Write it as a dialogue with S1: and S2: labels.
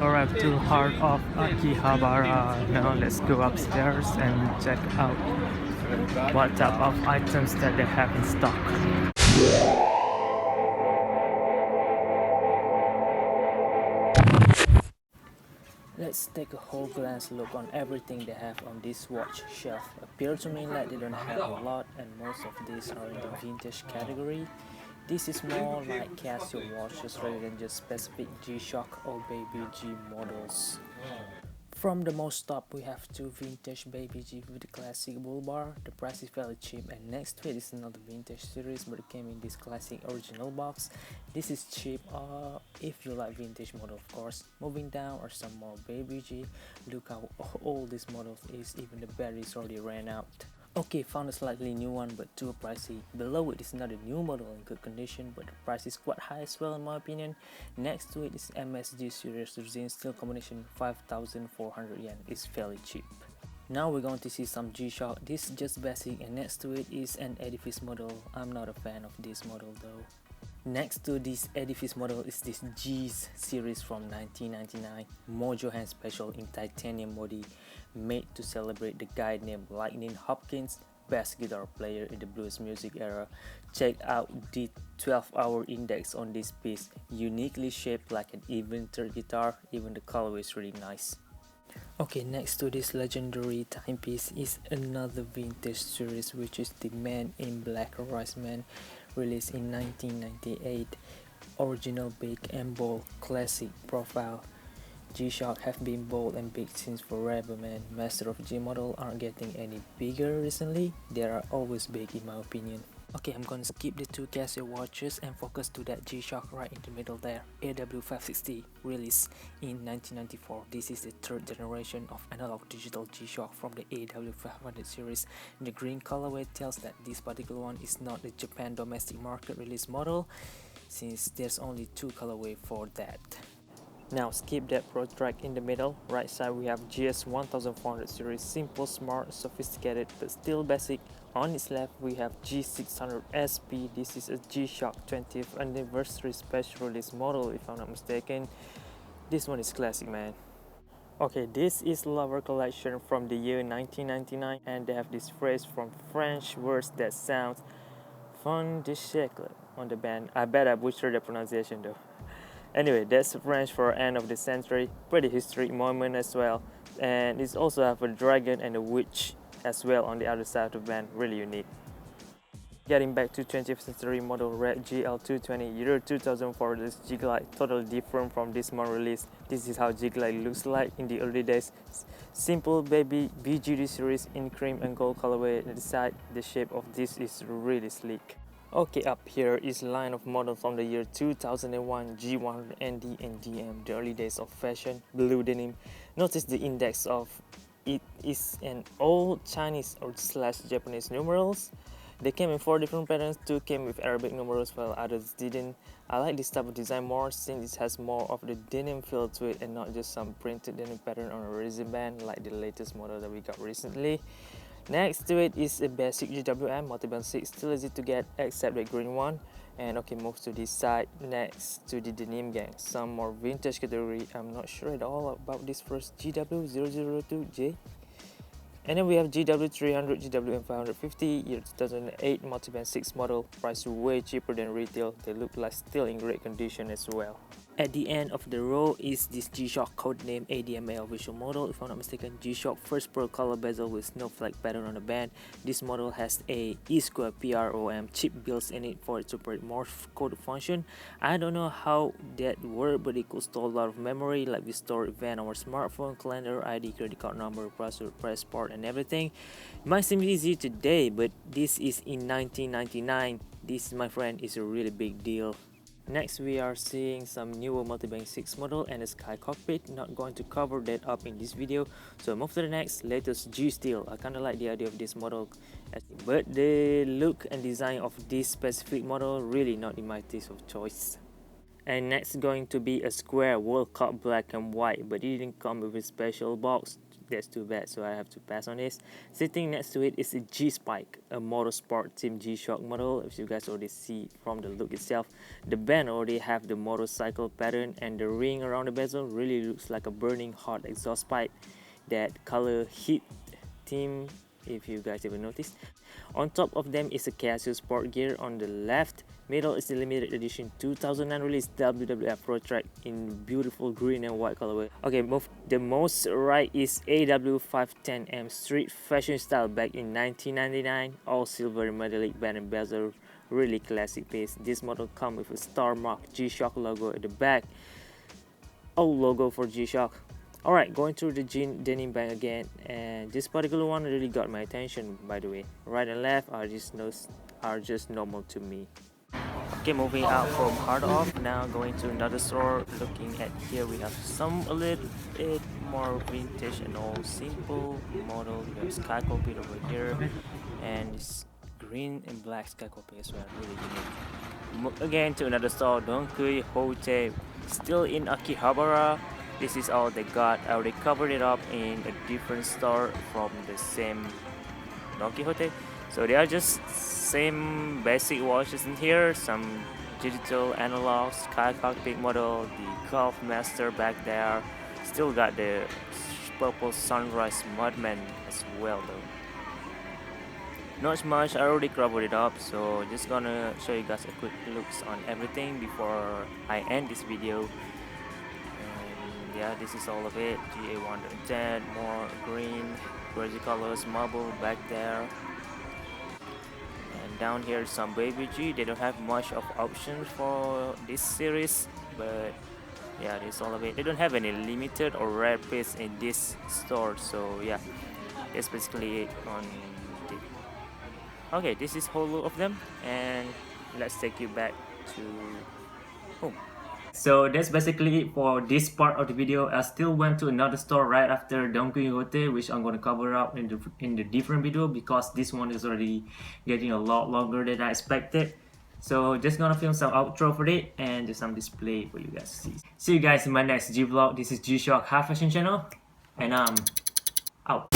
S1: arrived to heart of Akihabara. Now let's go upstairs and check out what type of items that they have in stock. Let's take a whole glance look on everything they have on this watch shelf. Appear to me like they don't have a lot, and most of these are in the vintage category. This is more like casual watches rather than just specific G-Shock or Baby G models. From the most top, we have two vintage Baby G with the classic bull bar. The price is fairly cheap, and next to it is another vintage series, but it came in this classic original box. This is cheap if you like vintage model, of course. Moving down are some more Baby G. Look how old this model is, even the batteries already ran out. Okay, found a slightly new one but too pricey. Below it is another new model in good condition, but the price is quite high as well in my opinion. Next to it is MSG series resin steel combination, 5,400 yen. It's fairly cheap. Now we're going to see some G-Shock. This is just basic, and next to it is an edifice model. I'm not a fan of this model though. Next to this edifice model is this G's series from 1999, Mojo hand special in titanium body, made to celebrate the guy named Lightning Hopkins, best guitar player in the blues music era. Check out the 12-hour index on this piece, uniquely shaped like an eventhough guitar. Even the colorway is really nice. Okay, next to this legendary timepiece is another vintage series, which is the Man in Black Rice Man, released in 1998. Original big and bold classic profile. G-Shock have been bold and big since forever, man. Master of G model aren't getting any bigger recently. They are always big in my opinion. Okay, I'm gonna skip the two Casio watches and focus to that G-Shock right in the middle there. AW560, released in 1994. This is the third generation of analog digital G-Shock from the AW500 series. The green colorway tells that this particular one is not the Japan domestic market release model, since there's only two colorway for that. Now skip that Pro track in the middle. Right side we have GS 1400 series, simple, smart, sophisticated, but still basic. On its left we have G600 SP. This is a G-Shock 20th anniversary special release model if I'm not mistaken. This one is classic, man. Okay, this is Lover collection from the year 1999, and they have this phrase from French words that sounds fin de siècle on the band. I bet I butchered the pronunciation though. Anyway, that's French for end of the century. Pretty historic moment as well. And it's also have a dragon and a witch as well on the other side of the band. Really unique. Getting back to 20th century model Red GL220 year 2004, this G-Glide totally different from this model release. This is how G-Glide looks like in the early days. Simple baby BGD series in cream and gold colorway. At the side, the shape of this is really sleek. Okay, up here is line of models from the year 2001, G100ND and DM, the early days of fashion, blue denim. Notice the index of it is an old Chinese or / Japanese numerals. They came in 4 different patterns, 2 came with Arabic numerals while others didn't. I like this type of design more since it has more of the denim feel to it and not just some printed denim pattern on a resin band like the latest model that we got recently. Next to it is a basic GWM multi-band 6, still easy to get except the green one. And okay, move to this side next to the denim gang, some more vintage category. I'm not sure at all about this first GW002J. And then we have GW300, GWM550, year 2008 multi-band 6 model, price way cheaper than retail. They look like still in great condition as well. At the end of the row is this G-Shock codename ADMA official model, if I'm not mistaken. G-Shock first pearl color bezel with snowflake pattern on the band. This model has a E-square PROM chip built in it for it to operate Morse code function. I don't know how that works, but it could store a lot of memory, like we store event on our smartphone, calendar, ID, credit card number, password, passport, and everything. It might seem easy today, but this is in 1999. This, my friend, is a really big deal. Next, we are seeing some newer multi-band 6 model and a sky cockpit. Not going to cover that up in this video, so move to the next, latest G Steel. I kinda like the idea of this model, but the look and design of this specific model really not in my taste of choice. And next going to be a square World Cup black and white, but it didn't come with a special box. That's too bad, so I have to pass on this. Sitting next to it is a G-Spike, a motorsport team G-Shock model. As you guys already see from the look itself, the band already have the motorcycle pattern, and the ring around the bezel really looks like a burning hot exhaust pipe. That color heat theme, if you guys ever noticed. On top of them is a Casio Sport Gear on the left. Middle is the limited edition 2009 release WWF Pro Track in beautiful green and white colorway. Okay, the most right is AW510M Street Fashion Style back in 1999. All silver metallic band and bezel, really classic piece. This model comes with a star mark G-Shock logo at the back. Old logo for G-Shock. Alright, going through the denim bag again, and this particular one really got my attention, by the way. Right and left are just normal to me. Okay, moving out from hard off, now going to another store. Looking at here, we have a little bit more vintage and old simple model. We have sky cockpit over here, and it's green and black sky cockpit as well, really unique. Again to another store, Quijote, still in Akihabara. This is all they got. I already covered it up in a different store from the same Don Quixote. So they are just same basic watches in here, some digital analog, sky cockpit model, the Golf Master back there. Still got the purple sunrise Mudman as well though. Not much, I already covered it up, so just gonna show you guys a quick looks on everything before I end this video. Yeah, this is all of it. GA110, more green, crazy colors, marble back there. And down here some Baby G. They don't have much of options for this series, but yeah, this is all of it. They don't have any limited or rare piece in this store, so yeah, that's basically it on the... Okay, this is whole look of them, and let's take you back to home. So that's basically it for this part of the video. I still went to another store right after Don Quixote, which I'm going to cover up in the different video because this one is already getting a lot longer than I expected. So just gonna film some outro for it and just some display for you guys to see. See you guys in my next G vlog. This is G-Shock High Fashion channel, and I'm out.